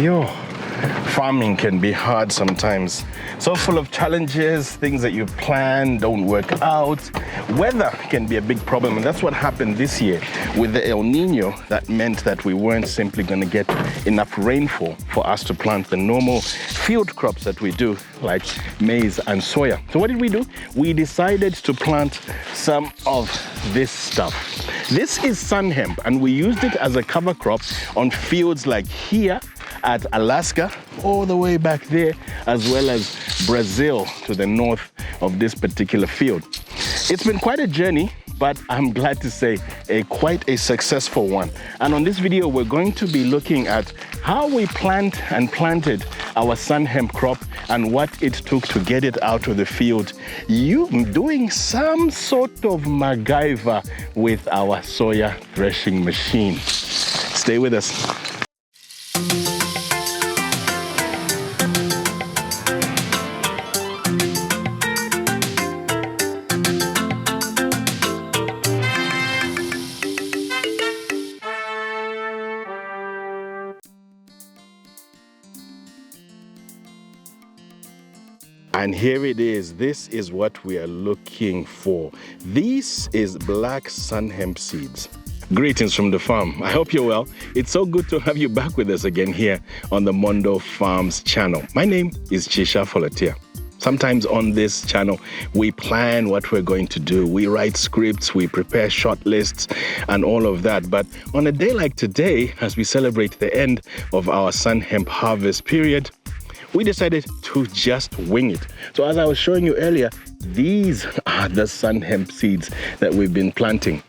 Yo, farming can be hard sometimes. So full of challenges, things that you plan don't work out. Weather can be a big problem, and that's what happened this year with the El Nino. That meant that we weren't simply going to get enough rainfall for us to plant the normal field crops that we do, like maize and soya. So what did we do? We decided to plant some of this stuff. This is Sunn Hemp, and we used it as a cover crop on fields like here at Alaska, all the way back there, as well as Brazil to the north of this particular field. It's been quite a journey, but I'm glad to say quite a successful one. And on this video, we're going to be looking at how we planted our Sunn Hemp crop and what it took to get it out of the field. You doing some sort of MacGyver with our soya threshing machine. Stay with us. And here it is. This is what we are looking for. This is black Sunn Hemp seeds. Greetings from the farm. I hope you're well. It's so good to have you back with us again here on the Mondo Farms channel. My name is Chisha Folatia. Sometimes on this channel, we plan what we're going to do. We write scripts, we prepare short lists and all of that. But on a day like today, as we celebrate the end of our Sunn Hemp harvest period, we decided to just wing it. So as I was showing you earlier, these are the Sunn Hemp seeds that we've been planting.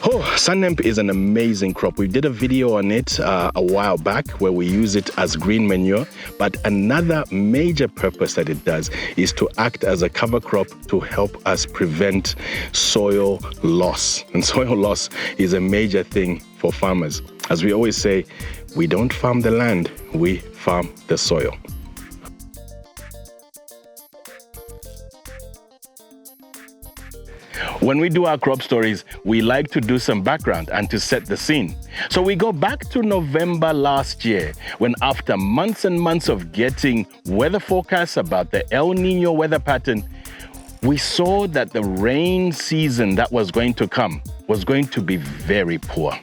Oh, Sunn Hemp is an amazing crop. We did a video on it a while back where we use it as green manure, but another major purpose that it does is to act as a cover crop to help us prevent soil loss. And soil loss is a major thing for farmers. As we always say, we don't farm the land, we farm the soil. When we do our crop stories, we like to do some background and to set the scene. So we go back to November last year, when after months and months of getting weather forecasts about the El Nino weather pattern, we saw that the rain season that was going to come was going to be very poor.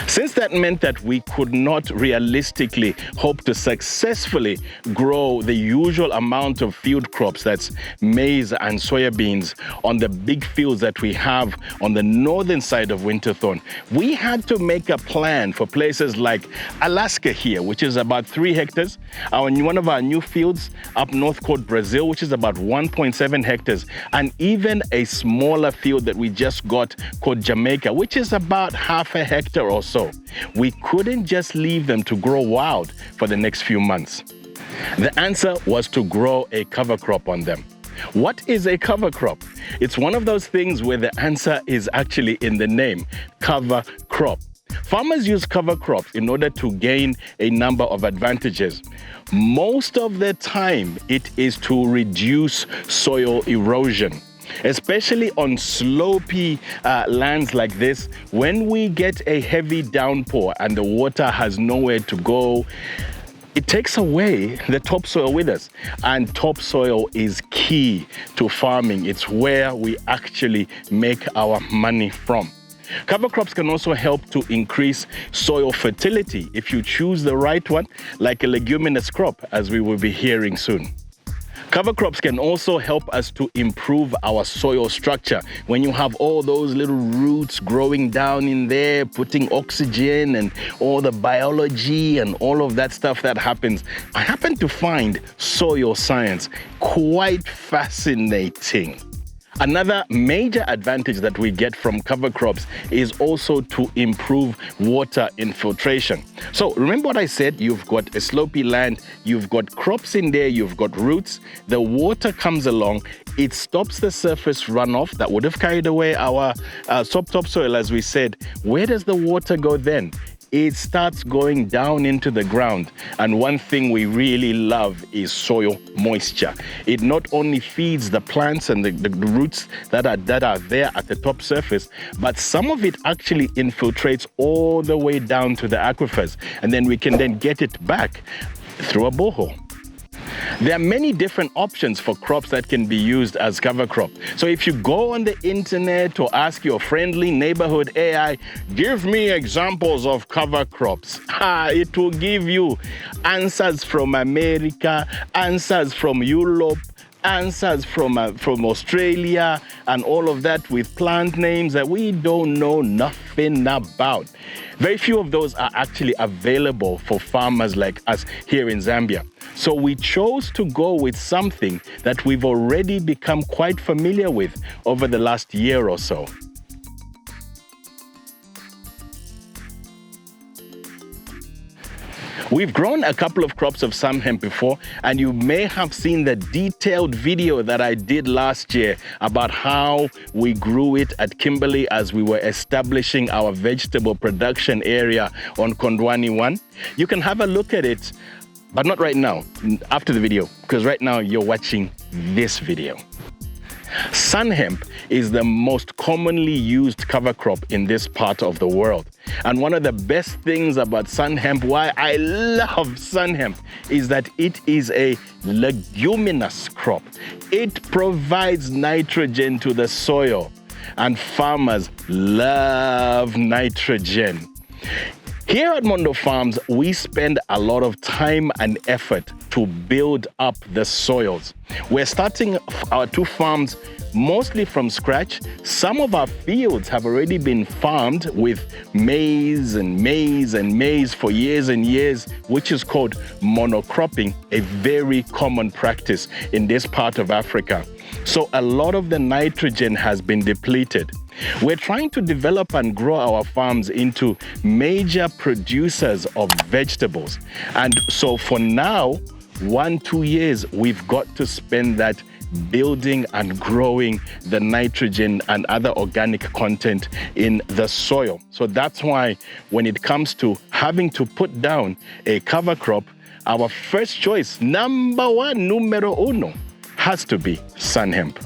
Since that meant that we could not realistically hope to successfully grow the usual amount of field crops, that's maize and soybeans, on the big fields that we have on the northern side of Winterthorn, we had to make a plan for places like Alaska here, which is about 3 hectares, one of our new fields up north called Brazil, which is about 1.7 hectares, and even a smaller field that we just got called Jamaica, which is about half a hectare or so. We couldn't just leave them to grow wild for the next few months. The answer was to grow a cover crop on them. What is a cover crop? It's one of those things where the answer is actually in the name, cover crop. Farmers use cover crops in order to gain a number of advantages. Most of the time, it is to reduce soil erosion. Especially on slopey lands like this, when we get a heavy downpour and the water has nowhere to go, it takes away the topsoil with us. And topsoil is key to farming. It's where we actually make our money from. Cover crops can also help to increase soil fertility if you choose the right one, like a leguminous crop, as we will be hearing soon. Cover crops can also help us to improve our soil structure. When you have all those little roots growing down in there, putting oxygen and all the biology and all of that stuff that happens, I happen to find soil science quite fascinating. Another major advantage that we get from cover crops is also to improve water infiltration. So remember what I said, you've got a slopey land, you've got crops in there, you've got roots, the water comes along, it stops the surface runoff that would have carried away our topsoil, as we said. Where does the water go then? it starts going down into the ground. And one thing we really love is soil moisture. It not only feeds the plants and the roots that are there at the top surface, but some of it actually infiltrates all the way down to the aquifers. And then we can then get it back through a borehole. There are many different options for crops that can be used as cover crop. So if you go on the internet or ask your friendly neighborhood AI, give me examples of cover crops, it will give you answers from America, answers from Europe, answers from Australia, and all of that with plant names that we don't know nothing about. Very few of those are actually available for farmers like us here in Zambia. So we chose to go with something that we've already become quite familiar with over the last year or so. We've grown a couple of crops of Sunn Hemp before, and you may have seen the detailed video that I did last year about how we grew it at Kimberley as we were establishing our vegetable production area on Kondwani 1. You can have a look at it, but not right now, after the video, because right now you're watching this video. Sunn Hemp is the most commonly used cover crop in this part of the world. And one of the best things about Sunn Hemp, why I love Sunn Hemp, is that it is a leguminous crop. It provides nitrogen to the soil, and farmers love nitrogen. Here at Mondo Farms, we spend a lot of time and effort to build up the soils. We're starting our 2 farms mostly from scratch. Some of our fields have already been farmed with maize and maize for years and years, which is called monocropping, a very common practice in this part of Africa. So a lot of the nitrogen has been depleted. We're trying to develop and grow our farms into major producers of vegetables. And so for now, 1-2 years, we've got to spend that building and growing the nitrogen and other organic content in the soil. So that's why when it comes to having to put down a cover crop, our first choice, numero uno, has to be Sunn Hemp.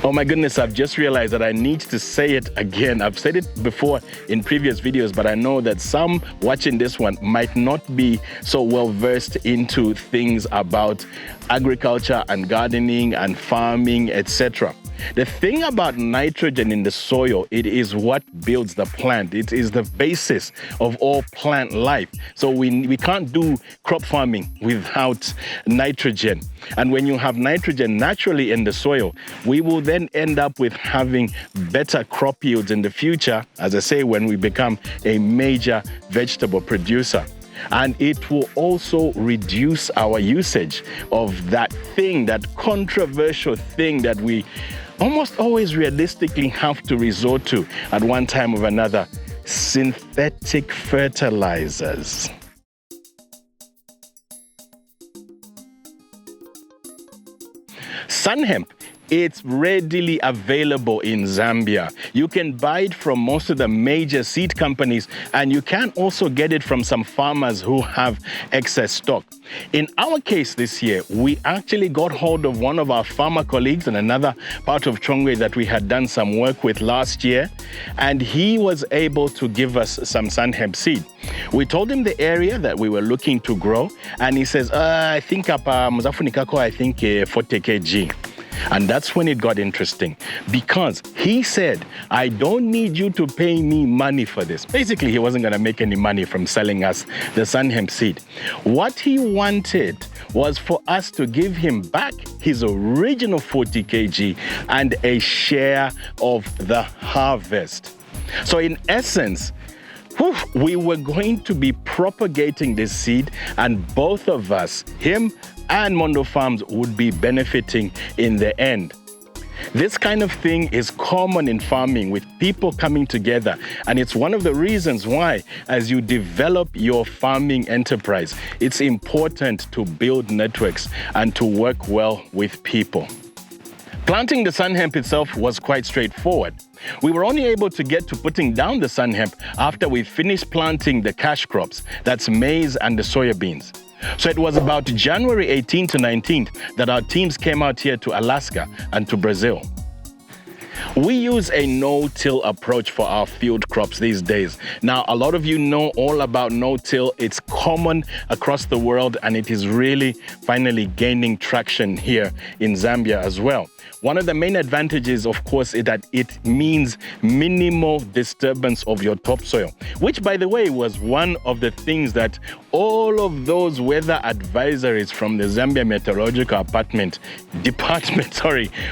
Oh my goodness, I've just realized that I need to say it again. I've said it before in previous videos, but I know that some watching this one might not be so well versed into things about agriculture and gardening and farming, etc. The thing about nitrogen in the soil, it is what builds the plant. It is the basis of all plant life. So we can't do crop farming without nitrogen. And when you have nitrogen naturally in the soil, we will then end up with having better crop yields in the future, as I say, when we become a major vegetable producer. And it will also reduce our usage of that thing, that controversial thing that we almost always realistically have to resort to at one time or another: synthetic fertilizers. Sunn Hemp, it's readily available in Zambia. You can buy it from most of the major seed companies, and you can also get it from some farmers who have excess stock. In our case this year, we actually got hold of one of our farmer colleagues in another part of Chongwe that we had done some work with last year, and he was able to give us some Sunn Hemp seed. We told him the area that we were looking to grow, and he says, I think 40 kg. And that's when it got interesting, because he said, I don't need you to pay me money for this. Basically, he wasn't going to make any money from selling us the Sunn Hemp seed. What he wanted was for us to give him back his original 40 kg and a share of the harvest. So in essence, we were going to be propagating this seed, and both of us, him and Mondo Farms, would be benefiting in the end. This kind of thing is common in farming, with people coming together, and it's one of the reasons why, as you develop your farming enterprise, it's important to build networks and to work well with people. Planting the Sunn Hemp itself was quite straightforward. We were only able to get to putting down the Sunn Hemp after we finished planting the cash crops, that's maize and the soya beans. So it was about January 18th to 19th that our teams came out here to Alaska and to Brazil. We use a no-till approach for our field crops these days. Now, a lot of you know all about no-till. It's common across the world, and it is really finally gaining traction here in Zambia as well. One of the main advantages, of course, is that it means minimal disturbance of your topsoil, which, by the way, was one of the things that all of those weather advisories from the Zambia Meteorological Department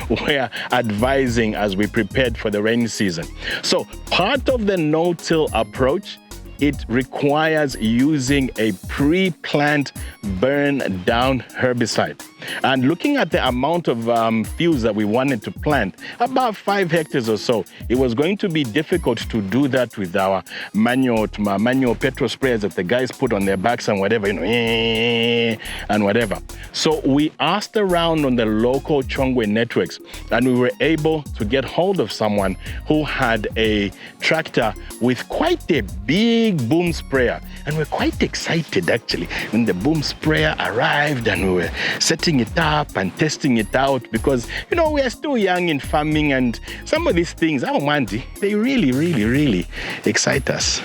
were advising as we prepared for the rainy season. So part of the no-till approach, it requires using a pre-plant burn-down herbicide. And looking at the amount of fields that we wanted to plant, about 5 hectares or so, it was going to be difficult to do that with our manual petrol sprayers that the guys put on their backs and whatever, and whatever. So we asked around on the local Chongwe networks, and we were able to get hold of someone who had a tractor with quite a big boom sprayer. And we're quite excited, actually, when the boom sprayer arrived and we were setting it up and testing it out, because we are still young in farming, and some of these things, they really excite us.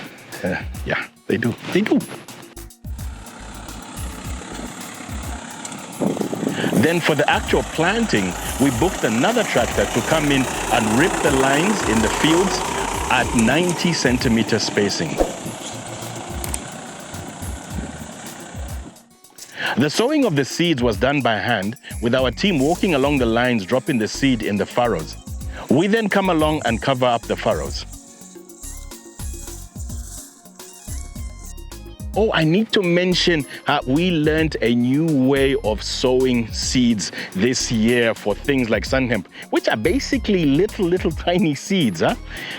Yeah, they do. Then for the actual planting, we booked another tractor to come in and rip the lines in the fields at 90 centimeter spacing. The sowing of the seeds was done by hand, with our team walking along the lines, dropping the seed in the furrows. We then come along and cover up the furrows. Oh, I need to mention how we learned a new way of sowing seeds this year for things like Sunn Hemp, which are basically little tiny seeds.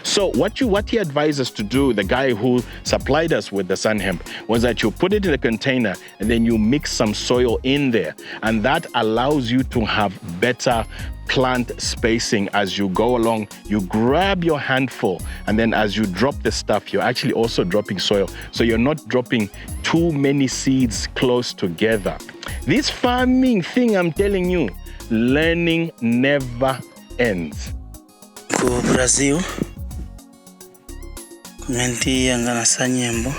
So what he advised us to do, the guy who supplied us with the Sunn Hemp, was that you put it in a container and then you mix some soil in there. And that allows you to have better plant spacing as you go along. You grab your handful, and then as you drop the stuff, you're actually also dropping soil. So you're not dropping too many seeds close together. This farming thing, I'm telling you, learning never ends. Go Brazil. Kumenti yangana sanyembo.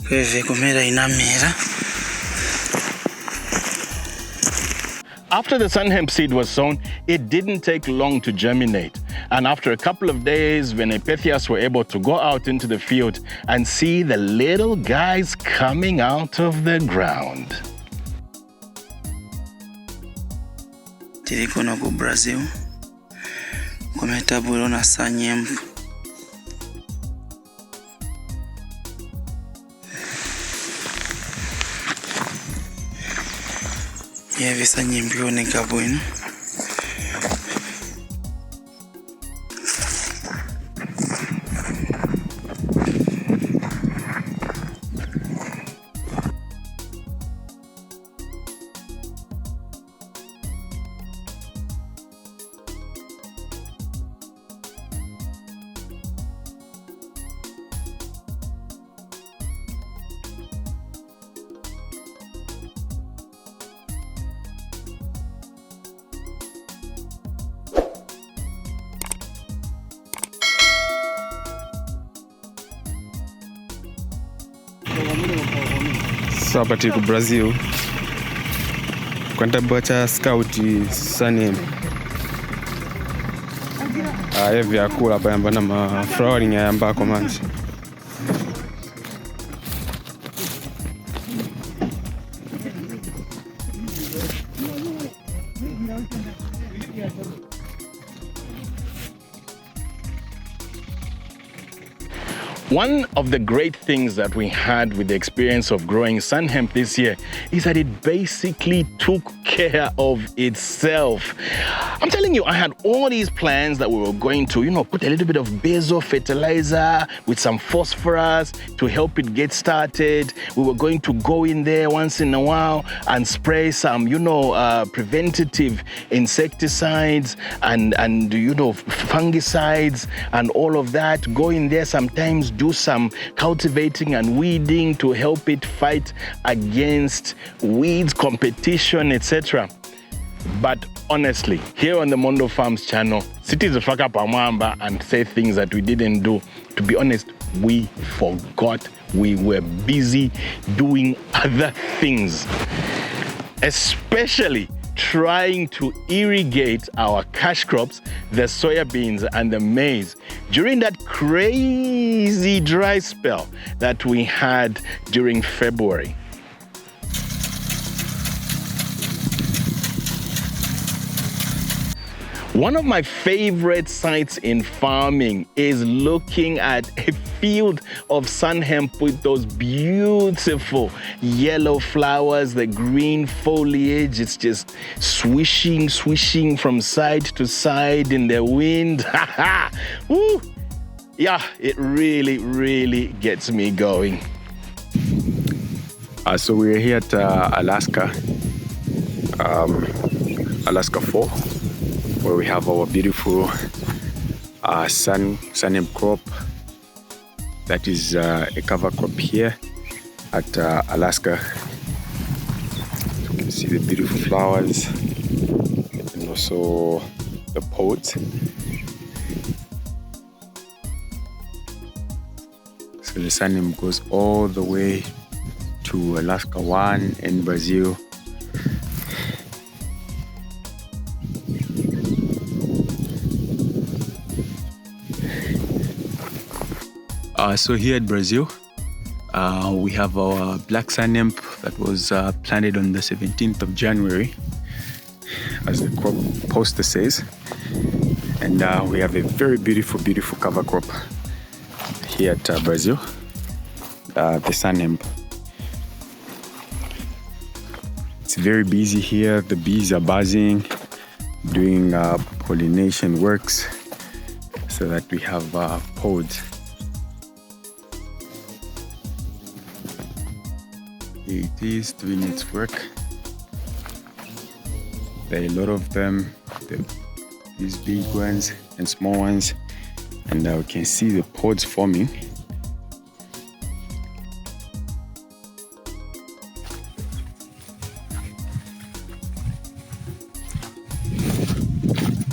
Kweve kumera inamera. After the Sunn Hemp seed was sown, it didn't take long to germinate. And after a couple of days, Venepethias were able to go out into the field and see the little guys coming out of the ground. Tilikono ku Brazil. Kumetabulo na Sunn Hemp. Hivi Sunn Hemp bioneka bwino. So hapa tuko Brazil. Kwenda bacha scout Sunn Hemp. Hivi yakula hapa yamba na flowering yamba kwa manzi. One of the great things that we had with the experience of growing Sunn Hemp this year is that it basically took care care of itself. I'm telling you, I had all these plans that we were going to, put a little bit of basil fertilizer with some phosphorus to help it get started. We were going to go in there once in a while and spray some, preventative insecticides and fungicides and all of that. Go in there sometimes, do some cultivating and weeding to help it fight against weeds, competition, etc. But honestly, here on the Mondo Farms channel, cities of fuck up Amwamba and say things that we didn't do. To be honest, we forgot. We were busy doing other things, especially trying to irrigate our cash crops, the soya beans and the maize, during that crazy dry spell that we had during February. One of my favorite sights in farming is looking at a field of Sunn Hemp with those beautiful yellow flowers, the green foliage. It's just swishing from side to side in the wind. Woo! Yeah, it really gets me going. So we're here at Alaska 4, where we have our beautiful Sunn Hemp crop. That is a cover crop here at Alaska. You can see the beautiful flowers and also the pods. So the Sunn Hemp goes all the way to Alaska 1 in Brazil. So here at Brazil, we have our black Sunn Hemp that was planted on the 17th of January, as the crop poster says. And we have a very beautiful cover crop here at Brazil, the Sunn Hemp. It's very busy here. The bees are buzzing, doing pollination works so that we have pods. It is doing its work. There are a lot of them, these big ones and small ones, and we can see the pods forming.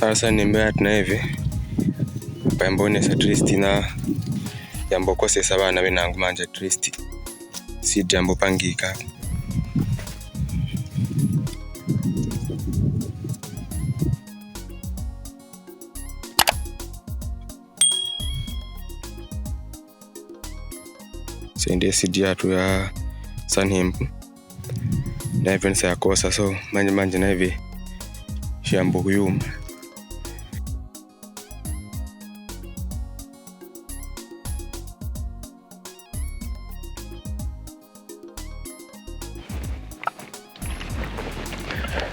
Sasa nimbea tuna hivi pambone sa tristi na yambokose sabana benangu manje tristi si jambo pangika. Sende sidi atu ya Sunn Hemp na even sa kosa so manje na hivi shambo kuyuma.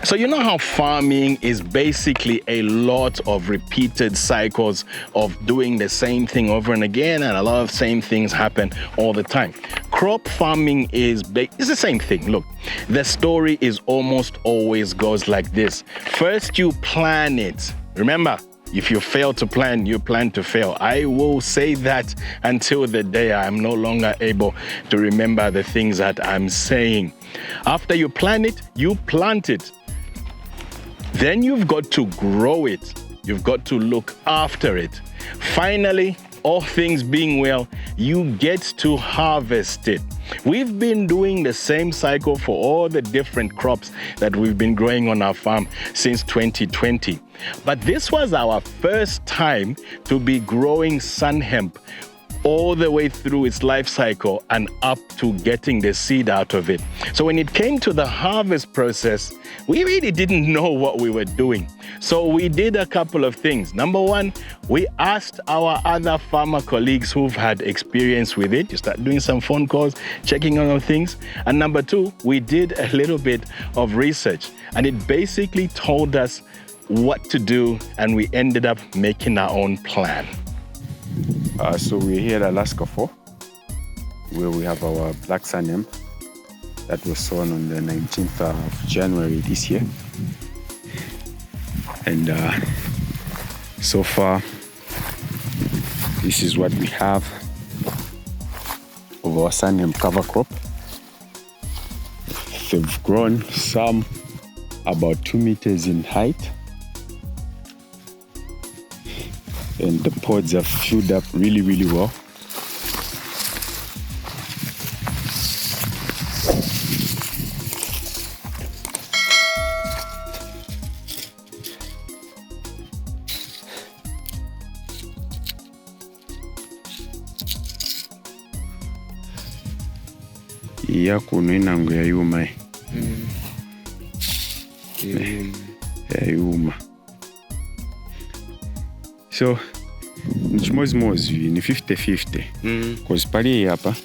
So you know how farming is basically a lot of repeated cycles of doing the same thing over and again, and a lot of same things happen all the time. Crop farming is the same thing. Look, the story is almost always goes like this. First you plan it. Remember, if you fail to plan, you plan to fail. I will say that until the day I'm no longer able to remember the things that I'm saying. After you plan it, you plant it. Then you've got to grow it. You've got to look after it. Finally, all things being well, you get to harvest it. We've been doing the same cycle for all the different crops that we've been growing on our farm since 2020. But this was our first time to be growing Sunn Hemp all the way through its life cycle and up to getting the seed out of it. So when it came to the harvest process, we really didn't know what we were doing. So we did a couple of things. Number one, we asked our other farmer colleagues who've had experience with it. You start doing some phone calls, checking on things. And number two, we did a little bit of research, and it basically told us what to do, and we ended up making our own plan. So we're here at Alaska 4, where we have our black Sunn Hemp that was sown on the 19th of January this year. And so far, this is what we have of our Sunn Hemp cover crop. They've grown, some about 2 meters in height. And the pods have filled up really, really well. Iya kuno inango ya yuma. Yuma. So, nichimozi ni 50-50. Because pali hapa,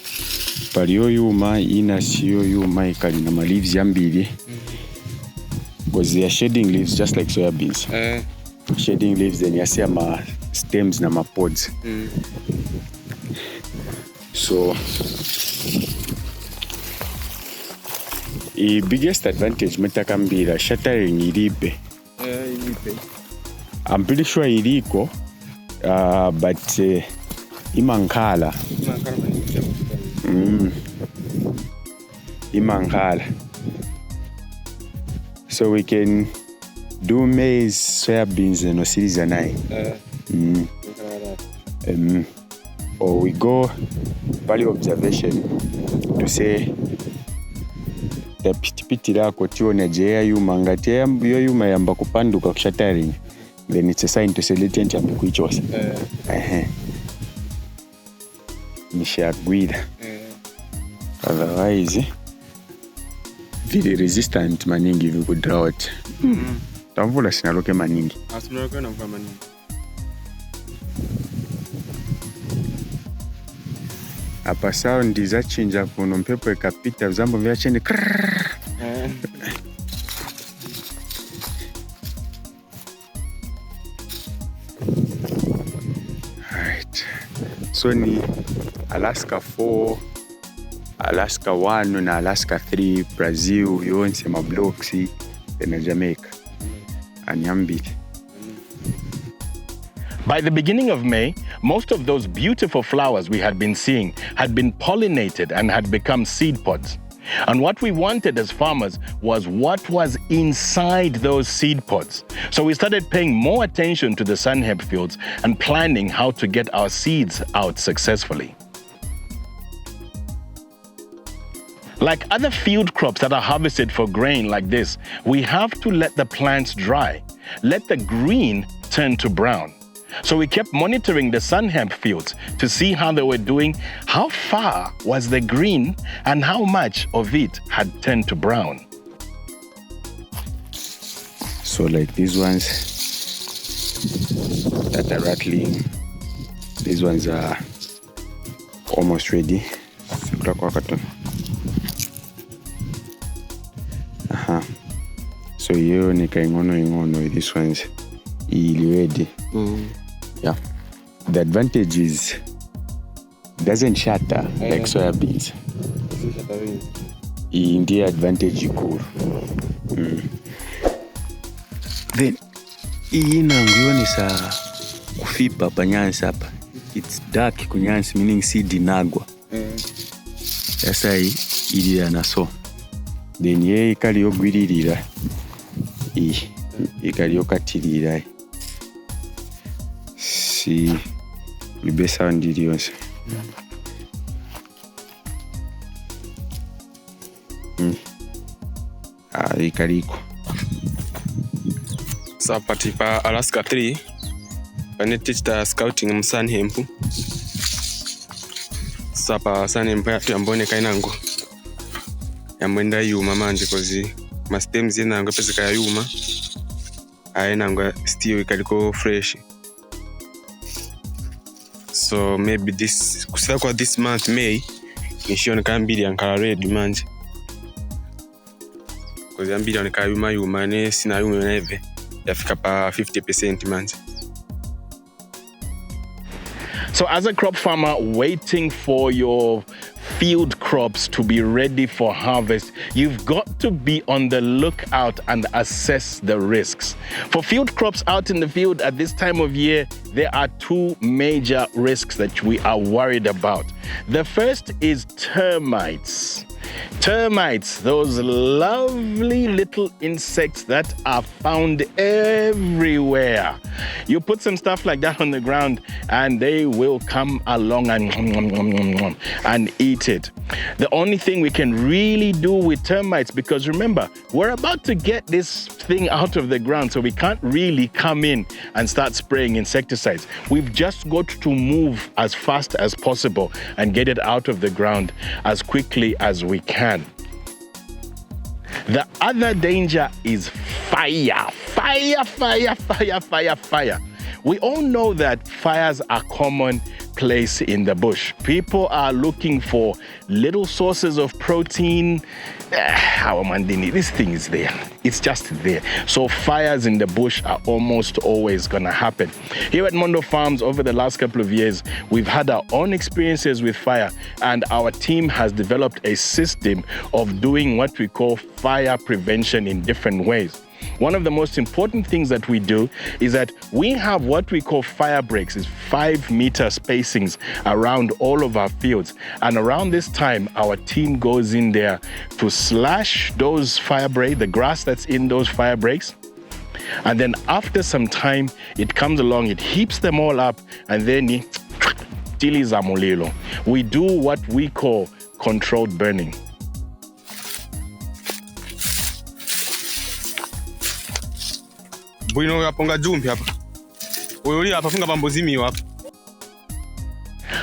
pali yo yuma, ina siyo yuma ikali na leaves yambili. Because they are shedding leaves just like soya beans. Shedding leaves, then you see ma stems na ma pods. So, the biggest advantage metakambira shattering iribe. I'm pretty sure iliko, but imankala. Imankala. So we can do maize, soya beans, and series and or we go valley observation to say the pitipiti lako tione je yuma ngati yo yuma yamba kupanduka kushattering, then it's a sign to say latent yamba kuichosa. Nishagwira. Otherwise very resistant maningi viku drought. Tamvula sinaloke maningi. Asinaloke na mvua maningi. Apa sound zachinja kuno mpepo ikapita vzambo vyachende. Alright. So ni Alaska 4, Alaska 1 na Alaska 3, Brazil, yonse mablocks na Jamaica. Anyambiti. By the beginning of May, most of those beautiful flowers we had been seeing had been pollinated and had become seed pods. And what we wanted as farmers was what was inside those seed pods. So we started paying more attention to the Sunn Hemp fields and planning how to get our seeds out successfully. Like other field crops that are harvested for grain like this, we have to let the plants dry, let the green turn to brown. So we kept monitoring the Sunn Hemp fields to see how they were doing, how far was the green, and how much of it had turned to brown. So like these ones that are rattling, these ones are almost ready. So you nika ingono, these ones ready. Yeah. The advantage is it doesn't shatter like soya beans. In the advantage you cool. Then inangioni sa kufipa panyansi hapa. It's dark kunyansi, meaning seed inagwa. Sasa ili na so. Then ye ikali yogwiririra. Ikali yokatirira. Si libe sound yonse. Ikaliko. So party pa Alaska 3, when it teach the scouting Sunn Hemp. sasa pa Sunn Hemp yamboneka inango yamwenda yuma manje kozi ma stems inango pezeka ya yuma inango still ikaliko fresh. So maybe this month May nishoni kambili yankala red manje kozi yambili yankala yuma ne sina yuma neve yafika pa 50% manje. So as a crop farmer waiting for your field crops to be ready for harvest, you've got to be on the lookout and assess the risks. For field crops out in the field at this time of year, there are two major risks that we are worried about. The first is termites. Termites, those lovely little insects that are found everywhere. You put some stuff like that on the ground and they will come along and eat it. The only thing we can really do with termites, because remember, we're about to get this thing out of the ground, so we can't really come in and start spraying insecticides. We've just got to move as fast as possible and get it out of the ground as quickly as we can. The other danger is fire. Fire. We all know that fires are commonplace in the bush. People are looking for little sources of protein. This thing is there. It's just there. So fires in the bush are almost always gonna happen. Here at Mondo Farms, over the last couple of years, we've had our own experiences with fire, and our team has developed a system of doing what we call fire prevention in different ways. One of the most important things that we do is that we have what we call fire breaks. It's 5-meter spacings around all of our fields. And around this time, our team goes in there to slash those fire breaks, the grass that's in those fire breaks. And then after some time, it comes along, it heaps them all up, and then we do what we call controlled burning.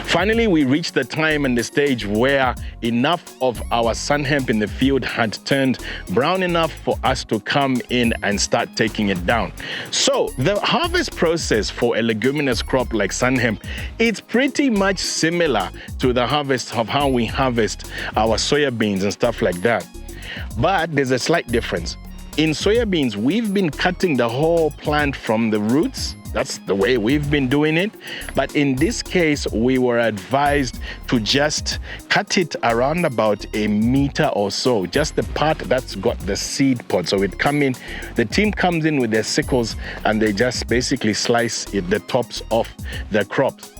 Finally, we reached the time and the stage where enough of our Sunn Hemp in the field had turned brown enough for us to come in and start taking it down. So the harvest process for a leguminous crop like Sunn Hemp, it's pretty much similar to the harvest of how we harvest our soya beans and stuff like that. But there's a slight difference. In soybeans, we've been cutting the whole plant from the roots. That's the way we've been doing it. But in this case, we were advised to just cut it around about 1 meter or so, just the part that's got the seed pod. So the team comes in with their sickles and they just basically slice the tops off the crops.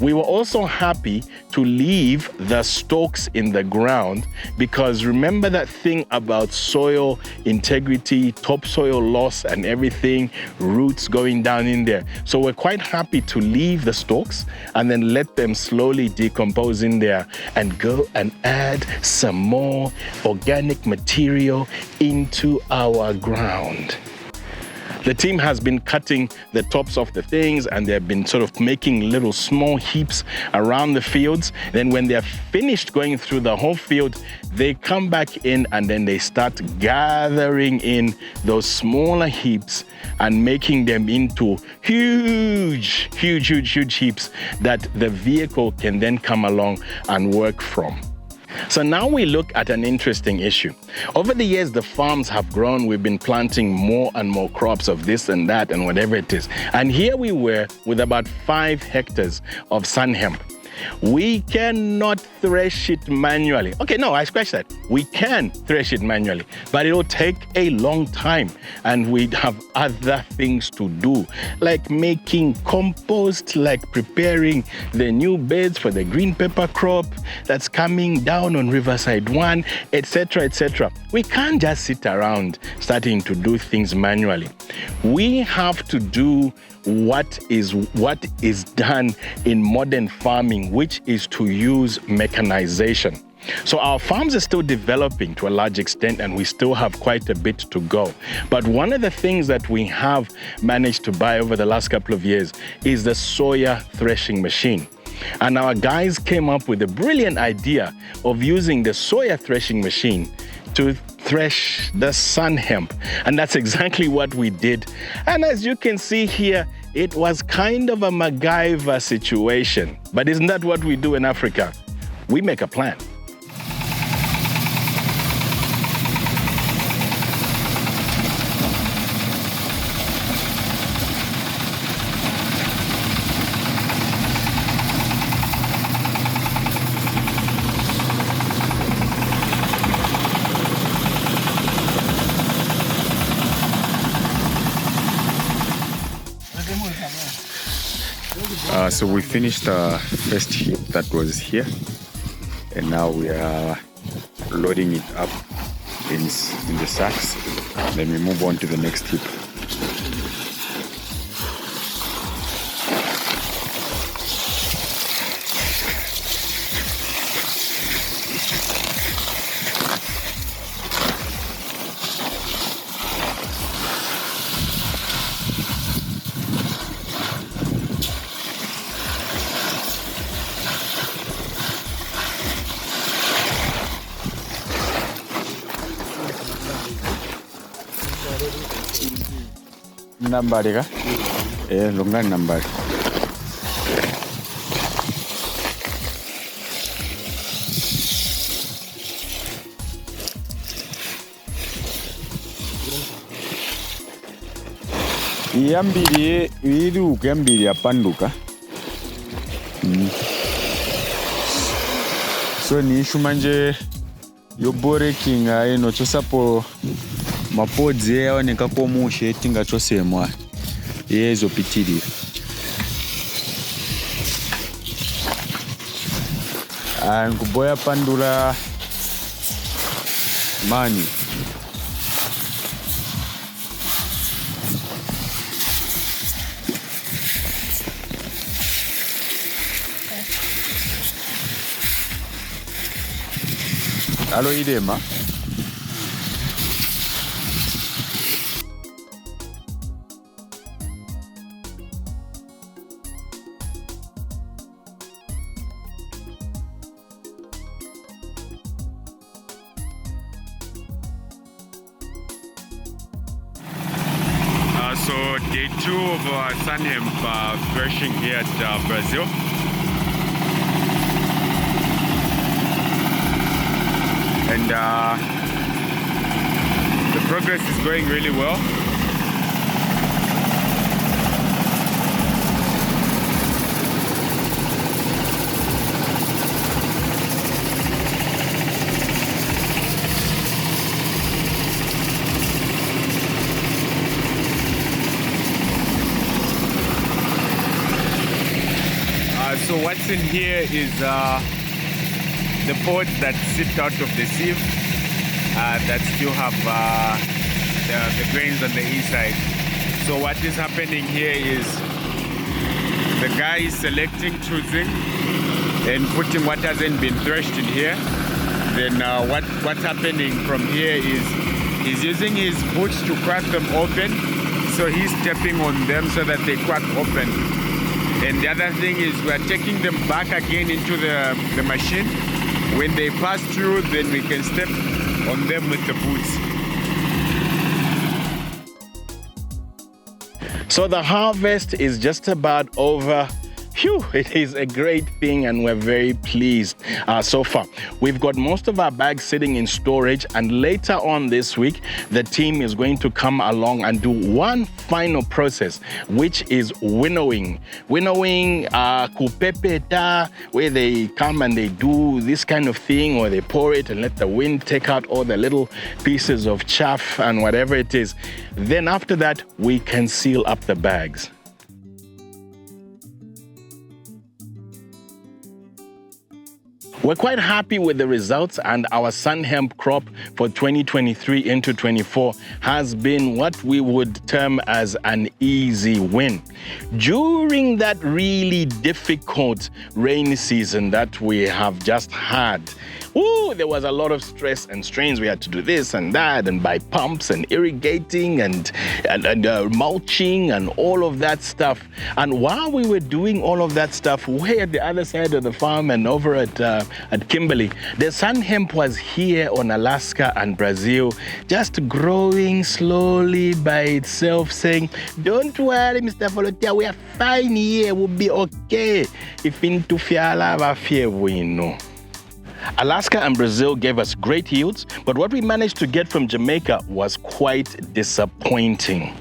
We were also happy to leave the stalks in the ground because remember that thing about soil integrity, topsoil loss and everything, roots going down in there. So we're quite happy to leave the stalks and then let them slowly decompose in there and go and add some more organic material into our ground. The team has been cutting the tops of the things and they've been sort of making little small heaps around the fields. Then when they're finished going through the whole field, they come back in and then they start gathering in those smaller heaps and making them into huge heaps that the vehicle can then come along and work from. So now we look at an interesting issue. Over the years, the farms have grown. We've been planting more and more crops of this and that and whatever it is. And here we were with about 5 hectares of Sunn Hemp. We cannot thresh it manually. Okay, no, I scratched that. We can thresh it manually, but it'll take a long time and we'd have other things to do, like making compost, like preparing the new beds for the green pepper crop that's coming down on Riverside 1, etc., etc. We can't just sit around starting to do things manually. We have to do what is done in modern farming, which is to use mechanization. So our farms are still developing to a large extent and we still have quite a bit to go. But one of the things that we have managed to buy over the last couple of years is the soya threshing machine. And our guys came up with a brilliant idea of using the soya threshing machine to thresh the Sunn Hemp. And that's exactly what we did. And as you can see here, it was kind of a MacGyver situation. But isn't that what we do in Africa? We make a plan. So we finished the first heap that was here, and now we are loading it up in the sacks. Then we move on to the next heap. Nambari ka? Lungan nambari. Yambiri wiru yambiri apanduka. So ni shumanje yobore kinga eno chosapo mapodzi yaoneka komushe tingachosemwa yezopitirira. Nguboya pandura mani. Alo idema. So day 2 of our Sunn Hemp threshing here at Brazil. And the progress is going really well. So what's in here is the pods that sit out of the sieve that still have the grains on the inside. So what is happening here is the guy is selecting, choosing, and putting what hasn't been threshed in here. Then what's happening from here is he's using his boots to crack them open. So he's stepping on them so that they crack open. And the other thing is we're taking them back again into the machine. When they pass through, then we can step on them with the boots. So the harvest is just about over. Phew, it is a great thing and we're very pleased so far. We've got most of our bags sitting in storage, and later on this week, the team is going to come along and do one final process, which is winnowing. Winnowing kupepeta, where they come and they do this kind of thing, or they pour it and let the wind take out all the little pieces of chaff and whatever it is. Then after that, we can seal up the bags. We're quite happy with the results, and our Sunn Hemp crop for 2023 into 24 has been what we would term as an easy win. During that really difficult rainy season that we have just had, there was a lot of stress and strains. We had to do this and that and buy pumps and irrigating and mulching and all of that stuff. And while we were doing all of that stuff, way at the other side of the farm and over at Kimberley, the Sunn Hemp was here on Alaska and Brazil, just growing slowly by itself, saying, don't worry, Mr. Volunteer, we are fine here, we'll be okay. If into fiala va we know. Alaska and Brazil gave us great yields, but what we managed to get from Jamaica was quite disappointing.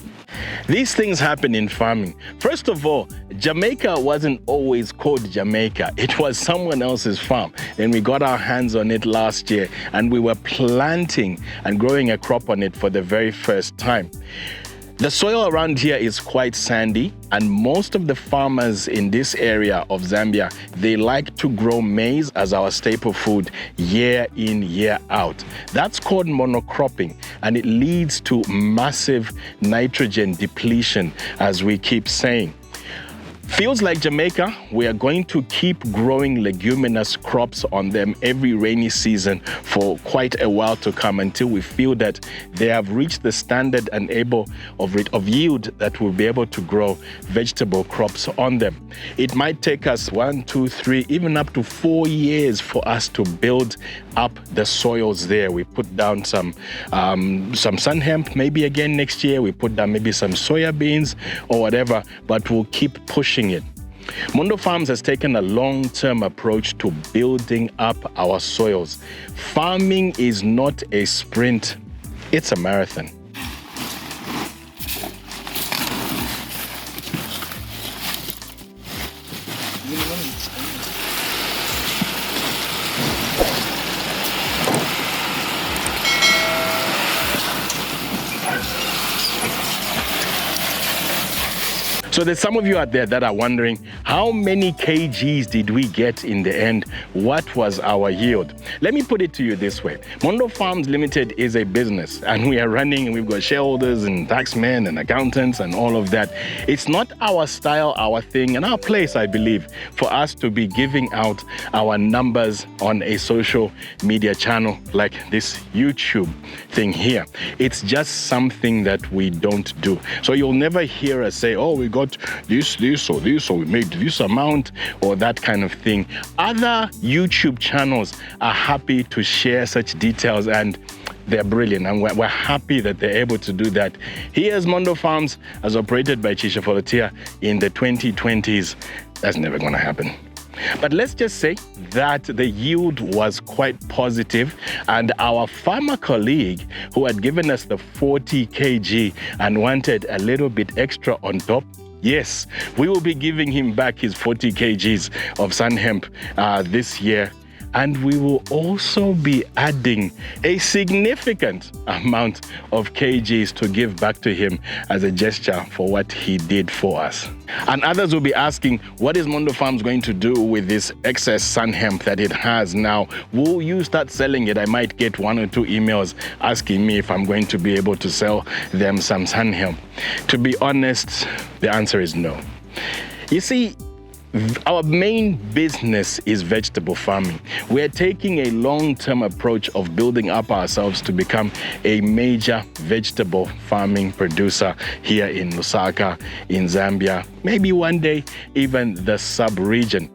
These things happen in farming. First of all, Jamaica wasn't always called Jamaica. It was someone else's farm. And we got our hands on it last year, and we were planting and growing a crop on it for the very first time. The soil around here is quite sandy, and most of the farmers in this area of Zambia, they like to grow maize as our staple food year in, year out. That's called monocropping, and it leads to massive nitrogen depletion, as we keep saying. Fields like Jamaica, we are going to keep growing leguminous crops on them every rainy season for quite a while to come, until we feel that they have reached the standard and able of yield that we'll be able to grow vegetable crops on them. It might take us 1, 2, 3, even up to 4 years for us to build up the soils there. We put down some Sunn Hemp maybe again next year. We put down maybe some soya beans or whatever, but we'll keep pushing it. Mondo Farms has taken a long-term approach to building up our soils. Farming is not a sprint, it's a marathon. So there's some of you out there that are wondering, how many kgs did we get in the end? What was our yield? Let me put it to you this way. Mondo Farms Limited is a business, and we are running, and we've got shareholders and taxmen and accountants and all of that. It's not our style, our thing, and our place, I believe, for us to be giving out our numbers on a social media channel like this YouTube thing here. It's just something that we don't do. So you'll never hear us say, oh, we got this, or this, or we made this amount, or that kind of thing. Other YouTube channels are happy to share such details, and they're brilliant, and we're happy that they're able to do that. Here's Mondo Farms, as operated by Chisha Folotia in the 2020s. That's never going to happen. But let's just say that the yield was quite positive, and our farmer colleague who had given us the 40 kg and wanted a little bit extra on top, yes, we will be giving him back his 40 kgs of Sunn Hemp this year. And we will also be adding a significant amount of kgs to give back to him as a gesture for what he did for us. And others will be asking, what is Mondo Farms going to do with this excess Sunn Hemp that it has now? Will you start selling it? I might get 1 or 2 emails asking me if I'm going to be able to sell them some Sunn Hemp. To be honest, the answer is no. You see, our main business is vegetable farming. We're taking a long-term approach of building up ourselves to become a major vegetable farming producer here in Lusaka, in Zambia, maybe one day even the sub-region.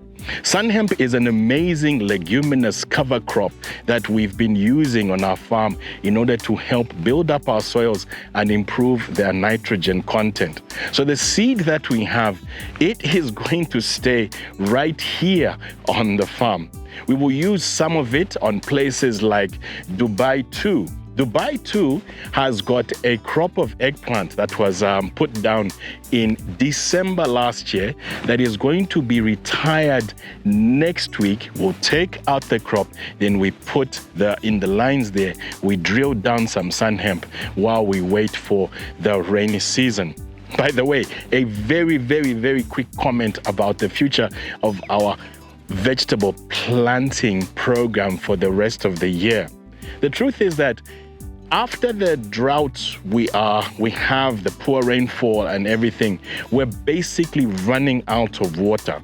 Sunn Hemp is an amazing leguminous cover crop that we've been using on our farm in order to help build up our soils and improve their nitrogen content. So the seed that we have, it is going to stay right here on the farm. We will use some of it on places like Dubai 2. Dubai 2 has got a crop of eggplant that was put down in December last year that is going to be retired next week. We'll take out the crop, then we put in the lines there, we drill down some Sunn Hemp while we wait for the rainy season. By the way, a very, very, very quick comment about the future of our vegetable planting program for the rest of the year. The truth is that after the drought we have the poor rainfall and everything, we're basically running out of water,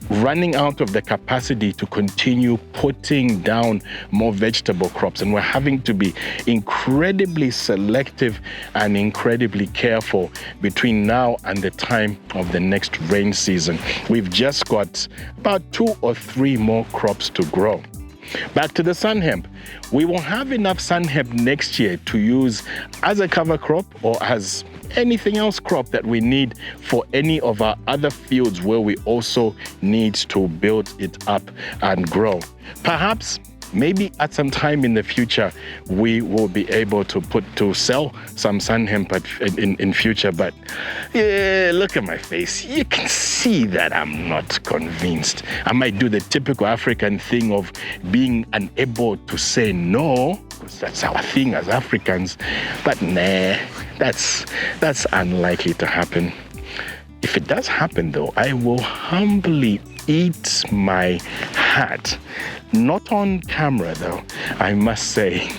running out of the capacity to continue putting down more vegetable crops. And we're having to be incredibly selective and incredibly careful between now and the time of the next rain season. We've just got about 2 or 3 more crops to grow. Back to the Sunn Hemp. We will have enough Sunn Hemp next year to use as a cover crop or as anything else crop that we need for any of our other fields where we also need to build it up and grow. Perhaps maybe at some time in the future, we will be able to sell some Sunn Hemp in future. But yeah, look at my face. You can see that I'm not convinced. I might do the typical African thing of being unable to say no, because that's our thing as Africans. But nah, that's unlikely to happen. If it does happen though, I will humbly eat my hat. Not on camera though, I must say.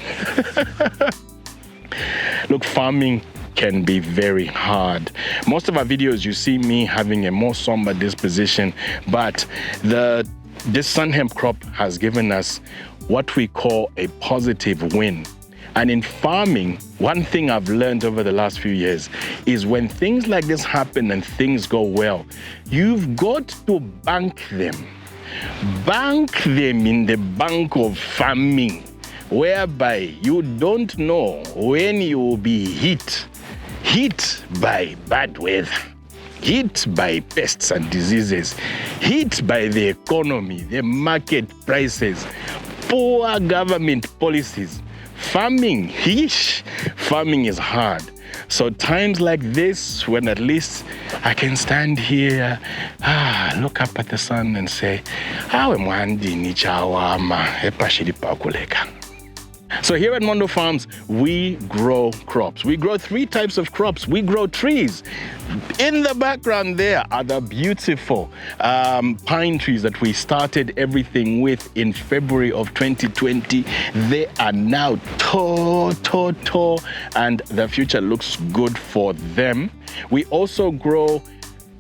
Look, farming can be very hard. Most of our videos, you see me having a more somber disposition, but this Sunn Hemp crop has given us what we call a positive win. And in farming, one thing I've learned over the last few years is when things like this happen and things go well, you've got to bank them. Bank them in the bank of farming, whereby you don't know when you will be hit by bad weather, hit by pests and diseases, hit by the economy, the market prices, poor government policies. Farming is hard. So times like this, when at least I can stand here, look up at the sun and say, so here at Mondo Farms, we grow crops. We grow 3 types of crops. We grow trees. In the background there are the beautiful pine trees that we started everything with in February of 2020. They are now tall, and the future looks good for them. We also grow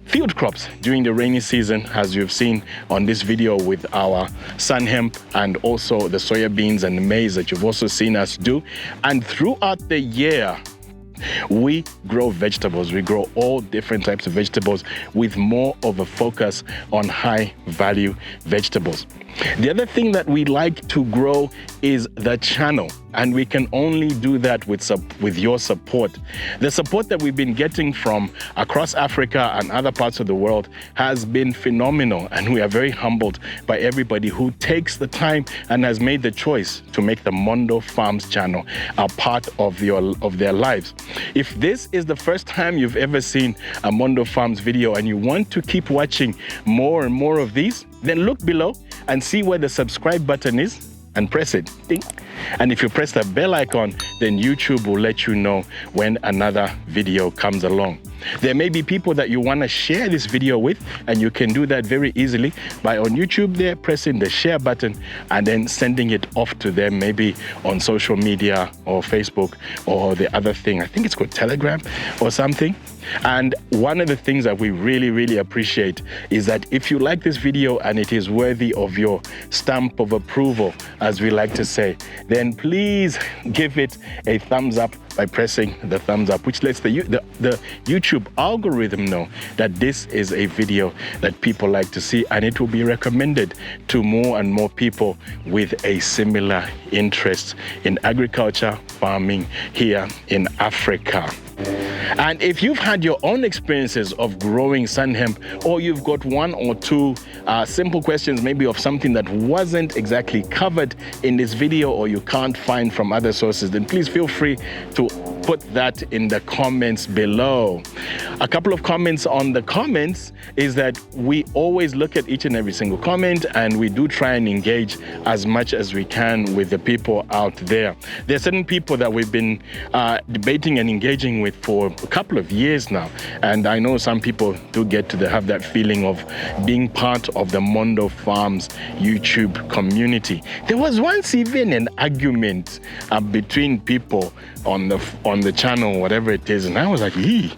field crops during the rainy season, as you've seen on this video with our Sunn Hemp and also the soya beans and maize that you've also seen us do. And throughout the year, we grow vegetables. We grow all different types of vegetables with more of a focus on high value vegetables. The other thing that we like to grow is the channel, and we can only do that with your support. The support that we've been getting from across Africa and other parts of the world has been phenomenal, and we are very humbled by everybody who takes the time and has made the choice to make the Mondo Farms channel a part of their lives. If this is the first time you've ever seen a Mondo Farms video and you want to keep watching more and more of these, then look below and see where the subscribe button is and press it. Ding. And if you press the bell icon, then YouTube will let you know when another video comes along. There may be people that you want to share this video with, and you can do that very easily by on YouTube there, pressing the share button and then sending it off to them, maybe on social media or Facebook or the other thing. I think it's called Telegram or something. And one of the things that we really appreciate is that if you like this video and it is worthy of your stamp of approval, as we like to say, then please give it a thumbs up by pressing the thumbs up, which lets the YouTube algorithm know that this is a video that people like to see, and it will be recommended to more and more people with a similar interest in agriculture, farming here in Africa. And if you've had your own experiences of growing Sunn Hemp, or you've got 1 or 2 simple questions maybe of something that wasn't exactly covered in this video or you can't find from other sources, then please feel free to put that in the comments below. A couple of comments on the comments is that we always look at each and every single comment, and we do try and engage as much as we can with the people out there. There are certain people that we've been debating and engaging with for a couple of years now, and I know some people do get to have that feeling of being part of the Mondo Farms YouTube community. There was once even an argument between people on the channel, whatever it is, and I was like, okay,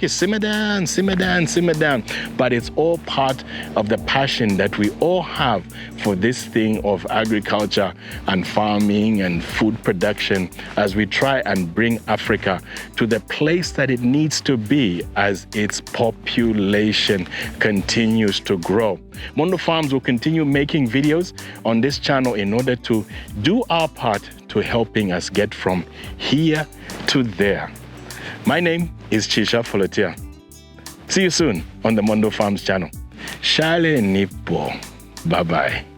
simmer down. But it's all part of the passion that we all have for this thing of agriculture and farming and food production, as we try and bring Africa to the place that it needs to be as its population continues to grow. Mondo Farms will continue making videos on this channel in order to do our part to helping us get from here to there. My name is Chisha Folotia. See you soon on the Mondo Farms channel. Shale Nipo. Bye-bye.